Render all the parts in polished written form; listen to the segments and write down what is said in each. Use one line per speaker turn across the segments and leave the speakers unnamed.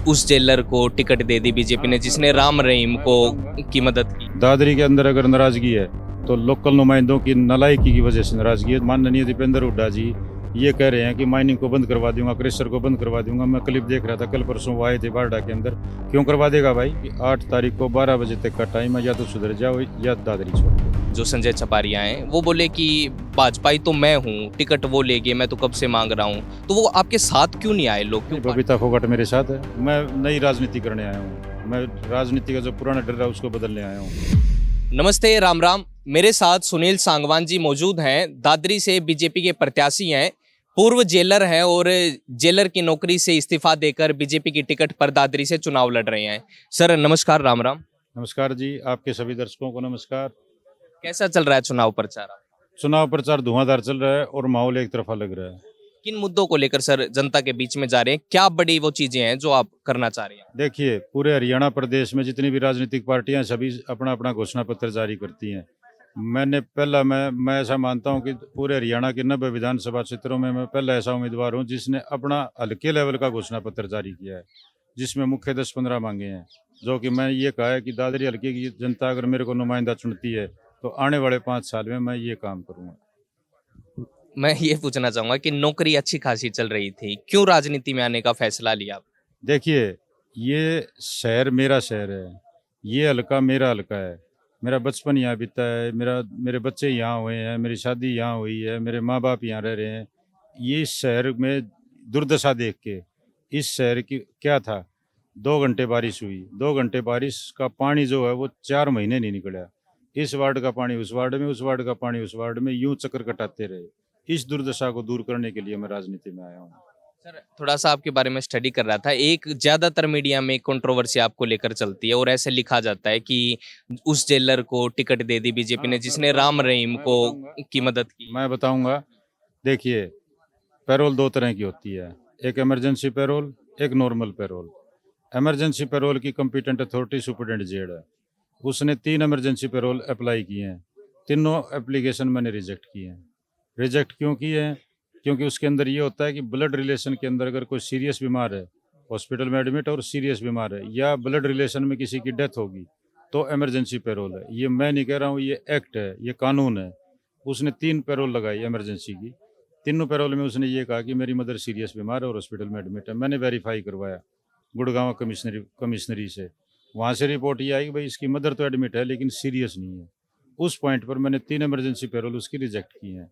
उस जेलर को टिकट दे दी बीजेपी ने जिसने राम रहीम को की मदद की।
दादरी के अंदर अगर नाराजगी है तो लोकल नुमाइंदों की नालायकी की वजह से नाराजगी है। माननीय दीपेंद्र हुड्डा जी ये कह रहे हैं कि माइनिंग को बंद करवा दूंगा, क्रेशर को बंद करवा दूंगा। मैं क्लिप देख रहा था, कल परसों वो आए थे बारडा के अंदर। क्यों करवा देगा भाई? 8 तारीख को 12 बजे तक का टाइम है, या तो सुधर जाओ या दादरी छोड़ दो।
जो संजय छपारिया हैं वो बोले कि भाजपाई तो मैं हूँ, टिकट वो ले गए, मैं तो कब से मांग रहा हूँ। तो वो आपके साथ क्यों नहीं आए लोग? क्यों
बबीता फोगाट मेरे साथ है। मैं नई राजनीति करने आया हूँ। मैं राजनीति का जो पुराना डर है उसको बदलने आया हूँ।
नमस्ते, राम राम। मेरे साथ सुनील सांगवान जी मौजूद हैं। दादरी से बीजेपी के प्रत्याशी हैं, पूर्व जेलर हैं और जेलर की नौकरी से इस्तीफा देकर बीजेपी की टिकट पर दादरी से चुनाव लड़ रहे हैं। सर नमस्कार, राम राम।
नमस्कार जी, आपके सभी दर्शकों को नमस्कार।
कैसा चल रहा है चुनाव प्रचार?
चुनाव प्रचार धुआंधार चल रहा है और माहौल एक तरफा लग रहा है।
किन मुद्दों को लेकर सर जनता के बीच में जा रहे हैं? क्या बड़ी वो चीजें हैं जो आप करना चाह रहे हैं?
देखिए, पूरे हरियाणा प्रदेश में जितनी भी राजनीतिक पार्टियां सभी अपना अपना घोषणा पत्र जारी करती हैं। मैं ऐसा मानता हूं कि पूरे हरियाणा के 90 विधानसभा क्षेत्रों में मैं पहला ऐसा उम्मीदवार हूं जिसने अपना हल्के लेवल का घोषणा पत्र जारी किया है, जिसमें मुख्य 10-15 मांगे हैं। जो कि मैं ये कहा है कि दादरी हल्के की जनता अगर मेरे को नुमाइंदा चुनती है तो आने वाले 5 साल में मैं ये काम करूँगा।
मैं ये पूछना चाहूंगा कि नौकरी अच्छी खासी चल रही थी, क्यों राजनीति में आने का फैसला लिया आप?
देखिए, ये शहर मेरा शहर है, ये हल्का मेरा हल्का है। मेरा बचपन यहाँ बीता है, मेरे बच्चे यहाँ हुए हैं, मेरी शादी यहाँ हुई है, मेरे माँ-बाप यहाँ रह रहे हैं। ये इस शहर में दुर्दशा देख के, इस शहर की क्या था, 2 घंटे बारिश हुई, 2 घंटे बारिश का पानी जो है वो 4 महीने नहीं निकला। इस वार्ड का पानी उस वार्ड में, उस वार्ड का पानी उस वार्ड में, यूँ चक्कर कटाते रहे। इस दुर्दशा को दूर करने के लिए मैं राजनीति में आया हूँ।
सर थोड़ा सा आपके बारे में स्टडी कर रहा था। एक ज्यादातर मीडिया में कंट्रोवर्सी आपको लेकर चलती है और ऐसे लिखा जाता है कि उस जेलर को टिकट दे दी बीजेपी ने जिसने राम रहीम को की मदद की।
मैं बताऊंगा। देखिए, पैरोल 2 तरह की होती है, एक इमरजेंसी पैरोल, एक नॉर्मल पैरोल। इमरजेंसी पैरोल की कॉम्पिटेंट अथॉरिटी सुप्रीटेंडेंट जेल है। उसने 3 इमरजेंसी पैरोल अप्लाई किए हैं, तीनों एप्लीकेशन मैंने रिजेक्ट किए हैं। रिजेक्ट क्यों किए हैं? क्योंकि उसके अंदर ये होता है कि ब्लड रिलेशन के अंदर अगर कोई सीरियस बीमार है, हॉस्पिटल में एडमिट और सीरियस बीमार है, या ब्लड रिलेशन में किसी की डेथ होगी, तो इमरजेंसी पैरोल है। ये मैं नहीं कह रहा हूँ, ये एक्ट है, ये कानून है। उसने 3 पैरोल लगाई इमरजेंसी की। तीनों पैरोल में उसने ये कहा कि मेरी मदर सीरियस बीमार है और हॉस्पिटल में एडमिट है। मैंने वेरीफाई करवाया गुड़गांव कमिश्नरी से। वहाँ से रिपोर्ट ये आई कि भाई इसकी मदर तो एडमिट है लेकिन सीरियस नहीं है। उस पॉइंट पर मैंने 3 इमरजेंसी पैरोल उसकी रिजेक्ट की हैं।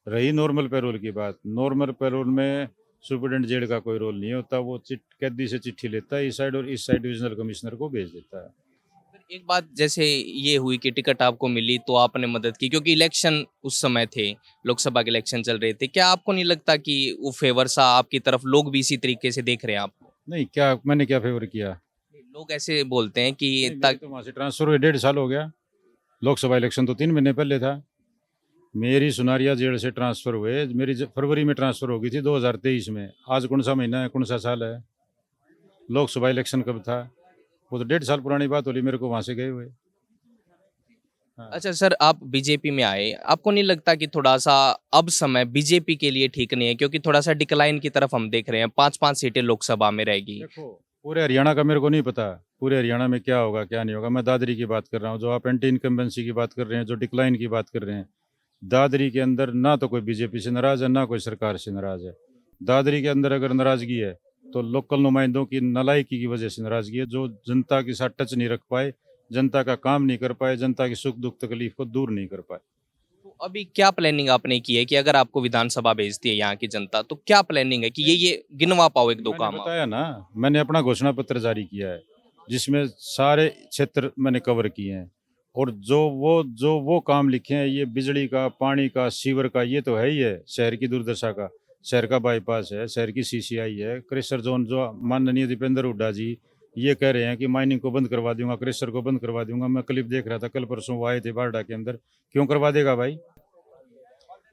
रही नॉर्मल पैरोल की बात, नॉर्मल पैरोल में सुप्रीटेंडेंट जेल का कोई रोल नहीं होता। वो कैदी से चिट्ठी लेता है, इस साइड और इस साइड डिविजनल कमिश्नर को भेज देता है।
फिर एक बात जैसे ये हुई कि टिकट आपको मिली तो आपने मदद की, क्योंकि इलेक्शन उस समय थे, लोकसभा के इलेक्शन चल रहे थे। क्या आपको नहीं लगता कि वो फेवर सा आपकी तरफ लोग भी इसी तरीके से देख रहे हैं आपको?
नहीं, क्या मैंने क्या फेवर किया?
लोग ऐसे बोलते हैं कि
नहीं, मेरी तो वहाँ से ट्रांसफर हुए 1.5 साल हो गया। लोकसभा इलेक्शन तो 3 महीने पहले था। मेरी सुनारिया जेल से ट्रांसफ़र हुए, मेरी फरवरी में ट्रांसफ़र हो गई थी 2023 में। आज कौन सा महीना है, कौन सा साल है? लोकसभा इलेक्शन कब था? वो तो 1.5 साल पुरानी बात हो रही मेरे को वहाँ से गए हुए। हाँ।
अच्छा सर, आप बीजेपी में आए, आपको नहीं लगता कि थोड़ा-सा अब समय बीजेपी के लिए ठीक नहीं है? क्योंकि थोड़ा-सा डिक्लाइन की तरफ हम देख रहे हैं, 5-5 सीटें लोकसभा में रहेगी।
देखो, पूरे हरियाणा का मेरे को नहीं पता, पूरे हरियाणा में क्या होगा, क्या नहीं होगा। मैं दादरी की बात कर रहा हूँ, जो आप एंटी इनकम्बेंसी की बात कर रहे हैं, जो डिक्लाइन की बात कर रहे हैं। दादरी के अंदर ना तो कोई बीजेपी से नाराज़ है, ना कोई सरकार से नाराज़ है। दादरी के अंदर अगर नाराज़गी है, तो लोकल नुमाइंदों की नालायकी की वजह से नाराज़गी है, जो जनता के साथ टच नहीं रख पाए, जनता का काम नहीं कर पाए, जनता की सुख-दुख तकलीफ़ को दूर नहीं कर पाए।
तो अभी क्या प्लानिंग आपने की है कि अगर आपको विधानसभा भेजती है यहाँ की जनता, तो क्या प्लानिंग है कि ये गिनवा पाओ 1-2
मैंने
काम आप?
बताया ना, मैंने अपना घोषणा पत्र जारी किया है, जिसमें सारे क्षेत्र मैंने कवर किए हैं। और जो वो काम लिखे हैं, ये बिजली का, पानी का, सीवर का, ये तो है ही है शहर की दुर्दशा का। शहर का बाईपास है, शहर की सीसीआई है, क्रेशर जोन जो माननीय दीपेंद्र हुड्डा जी ये कह रहे हैं कि माइनिंग को बंद करवा दूंगा, क्रेशर को बंद करवा दूंगा। मैं क्लिप देख रहा था, कल परसों वो आए थे बारडा के अंदर। क्यों करवा देगा भाई?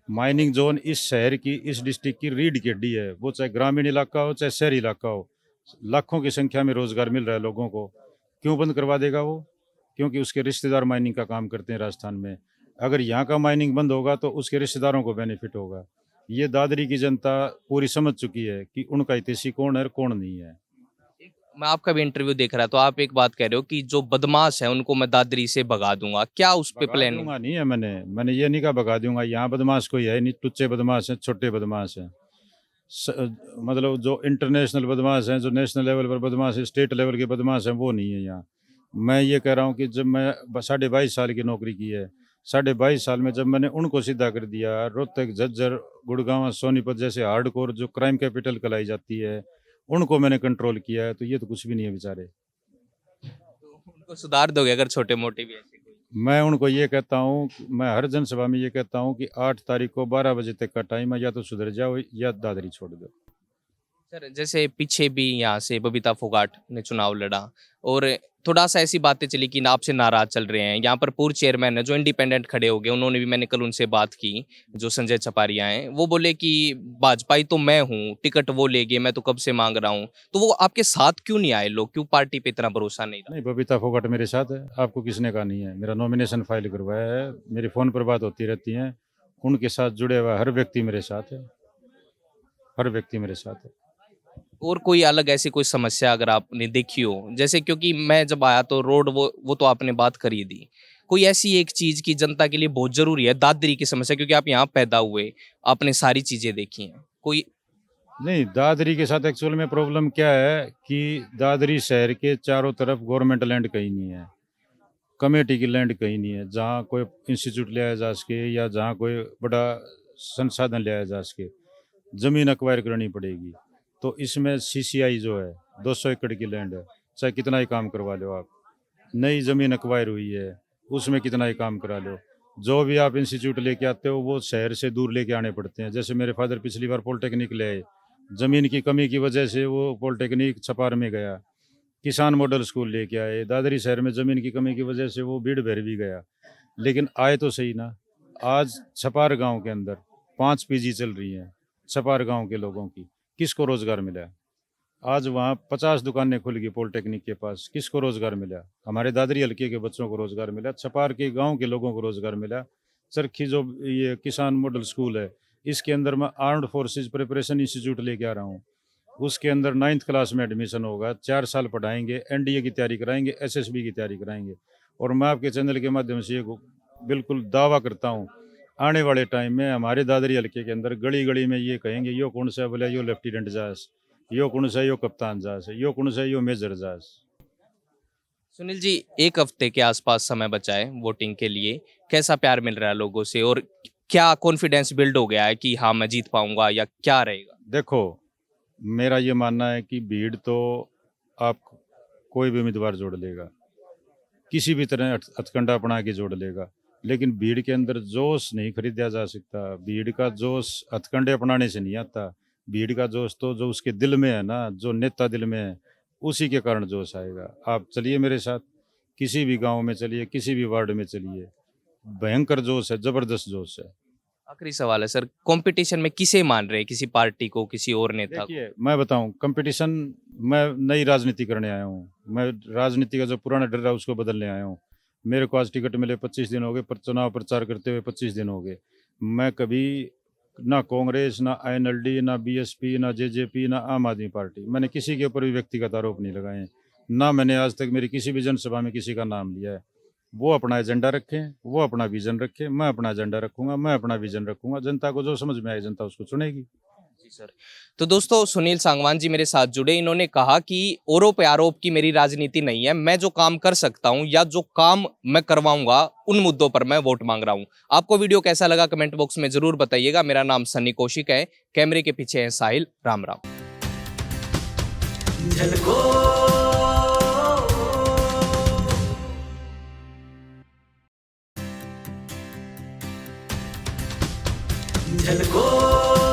माइनिंग जोन इस शहर की, इस डिस्ट्रिक्ट की रीढ़ की हड्डी है। वो चाहे ग्रामीण इलाका हो, चाहे शहरी इलाका हो, लाखों की संख्या में रोजगार मिल रहा है लोगों को। क्यों बंद करवा देगा वो? क्योंकि उसके रिश्तेदार माइनिंग का काम करते हैं राजस्थान में। अगर यहाँ का माइनिंग बंद होगा तो उसके रिश्तेदारों को बेनिफिट होगा। ये दादरी की जनता पूरी समझ चुकी है कि उनका हितैषी कौन है और कौन नहीं है।
मैं आपका भी इंटरव्यू देख रहा तो आप एक बात कह रहे हो कि जो बदमाश है उनको मैं दादरी से भगा दूंगा, क्या उस पे
भगा
प्लानिंग?
दूंगा नहीं है, मैंने ये नहीं कहा भगा दूंगा। यहाँ बदमाश कोई है नहीं, टुच्चे बदमाश हैं, छोटे बदमाश हैं। मतलब जो इंटरनेशनल बदमाश हैं, जो नेशनल लेवल पर बदमाश है, स्टेट लेवल के बदमाश हैं, वो नहीं है यहाँ। मैं ये कह रहा हूँ कि जब मैं 22.5 साल की नौकरी की है, 22.5 साल में जब मैंने उनको सीधा कर दिया, रोहतक, झज्जर, गुड़गांव, सोनीपत जैसे हार्डकोर जो क्राइम कैपिटल कहलाई जाती है, उनको मैंने कंट्रोल किया है, तो ये तो कुछ भी नहीं है बेचारे।
तो उनको सुधार दोगे अगर छोटे मोटे भी ऐसे कोई?
मैं उनको ये कहता हूँ, मैं हर जनसभा में ये कहता हूँ कि 8 तारीख को 12 बजे तक का टाइम है, या तो सुधर जाओ या दादरी छोड़ दो।
सर जैसे पीछे भी यहाँ से बबीता फोगाट ने चुनाव लड़ा और थोड़ा सा ऐसी बातें चली कि आपसे नाराज चल रहे हैं। यहाँ पर पूर्व चेयरमैन है जो इंडिपेंडेंट खड़े हो गए, उन्होंने भी, मैंने कल उनसे बात की, जो संजय छपारिया हैं, वो बोले कि भाजपाई तो मैं हूँ, टिकट वो ले गए, मैं तो कब से मांग रहा हूँ। तो वो आपके साथ क्यों नहीं आए लोग, क्यों पार्टी पे इतना भरोसा नहीं रहा?
नहीं, बबीता फोगाट मेरे साथ है, आपको किसने कहा नहीं है? मेरा नॉमिनेशन फाइल करवाया है, मेरी फ़ोन पर बात होती रहती है, उनके साथ जुड़े हुआ हर व्यक्ति मेरे साथ है, हर व्यक्ति मेरे साथ है।
और कोई अलग ऐसी कोई समस्या अगर आपने देखी हो, जैसे क्योंकि मैं जब आया तो रोड वो तो आपने बात करी दी, कोई ऐसी एक चीज की जनता के लिए बहुत जरूरी है, दादरी की समस्या, क्योंकि आप यहाँ पैदा हुए, आपने सारी चीजें देखी हैं, कोई?
नहीं, दादरी के साथ एक्चुअल में प्रॉब्लम क्या है कि दादरी शहर के चारों तरफ गवर्नमेंट लैंड कहीं नहीं है, कमेटी की लैंड कहीं नहीं है, जहाँ कोई इंस्टीट्यूट लिया जा सके या जहाँ कोई बड़ा संसाधन लिया जा सके, ज़मीन एक्वायर करनी पड़ेगी। तो इसमें सीसीआई जो है 200 एकड़ की लैंड है, चाहे कितना ही काम करवा लो आप, नई ज़मीन एक्वायर हुई है, उसमें कितना ही काम करा लो, जो भी आप इंस्टीट्यूट लेके आते हो वो शहर से दूर लेके आने पड़ते हैं। जैसे मेरे फादर पिछली बार पॉलिटेक्निक ले आए, ज़मीन की कमी की वजह से वो पॉलिटेक्निक छपार में गया। किसान मॉडल स्कूल लेके आए, दादरी शहर में ज़मीन की कमी की वजह से वो भीड़ भर भी गया, लेकिन आए तो सही ना। आज छपार गांव के अंदर 5 पीजी चल रही हैं, छपार गांव के लोगों की, किसको रोज़गार मिला? आज वहाँ 50 दुकानें खुल गई पॉलिटेक्निक के पास, किसको रोज़गार मिला? हमारे दादरी हल्के के बच्चों को रोज़गार मिला, छपार के गांव के लोगों को रोज़गार मिला। चरखी जो ये किसान मॉडल स्कूल है, इसके अंदर मैं आर्म्ड फोर्सेज प्रिपरेशन इंस्टीट्यूट लेके आ रहा हूँ, उसके अंदर 9th क्लास में एडमिशन होगा, 4 साल पढ़ाएंगे, एनडीए की तैयारी कराएंगे, एसएसबी की तैयारी कराएंगे। और मैं आपके चैनल के माध्यम से बिल्कुल दावा करता हूँ, आने वाले टाइम में हमारे दादरी हल्के के अंदर गली गली में ये कहेंगे, यो कौन सा बोले, यो लेफ्टिनेंट जास, यो कौन सा, यो कप्तान जास, यो कौन सा, यो मेजर जास।
सुनील जी, एक हफ्ते के आसपास समय बचा है वोटिंग के लिए, कैसा प्यार मिल रहा है लोगों से और क्या कॉन्फिडेंस बिल्ड हो गया है कि हाँ मैं जीत पाऊंगा, या क्या रहेगा?
देखो, मेरा ये मानना है कि भीड़ तो आप कोई भी उम्मीदवार जोड़ लेगा, किसी भी तरह हथकंडा अपना के जोड़ लेगा, लेकिन भीड़ के अंदर जोश नहीं खरीदा जा सकता। भीड़ का जोश हथकंडे अपनाने से नहीं आता। भीड़ का जोश तो जो उसके दिल में है ना, जो नेता दिल में है, उसी के कारण जोश आएगा। आप चलिए मेरे साथ, किसी भी गांव में चलिए, किसी भी वार्ड में चलिए, भयंकर जोश है, जबरदस्त जोश है।
आखिरी सवाल है सर, कंपटीशन में किसे मान रहे हैं, किसी पार्टी को, किसी और नेता को?
देखिए, मैं बताऊं, कंपटीशन, मैं नई राजनीति करने आया हूं, मैं राजनीति का जो पुराना डर है उसको बदलने आया हूं। मेरे को आज टिकट मिले 25 दिन हो गए, पर चुनाव प्रचार करते हुए 25 दिन हो गए। मैं कभी ना कांग्रेस, ना आईएनएलडी, ना बीएसपी, ना जेजेपी, ना आम आदमी पार्टी, मैंने किसी के ऊपर भी व्यक्तिगत आरोप नहीं लगाए, ना मैंने आज तक मेरी किसी भी जनसभा में किसी का नाम लिया है। वो अपना एजेंडा रखें, वो अपना विजन रखें, मैं अपना एजेंडा रखूंगा, मैं अपना विजन रखूंगा। जनता को जो समझ में आए, जनता उसको चुनेगी।
जी सर। तो दोस्तों, सुनील सांगवान जी मेरे साथ जुड़े, इन्होंने कहा कि औरों पे आरोप की मेरी राजनीति नहीं है, मैं जो काम कर सकता हूं या जो काम मैं करवाऊंगा उन मुद्दों पर मैं वोट मांग रहा हूं। आपको वीडियो कैसा लगा कमेंट बॉक्स में जरूर बताइएगा। मेरा नाम सन्नी कौशिक है, कैमरे के पीछे है साहिल। राम राम।
झलको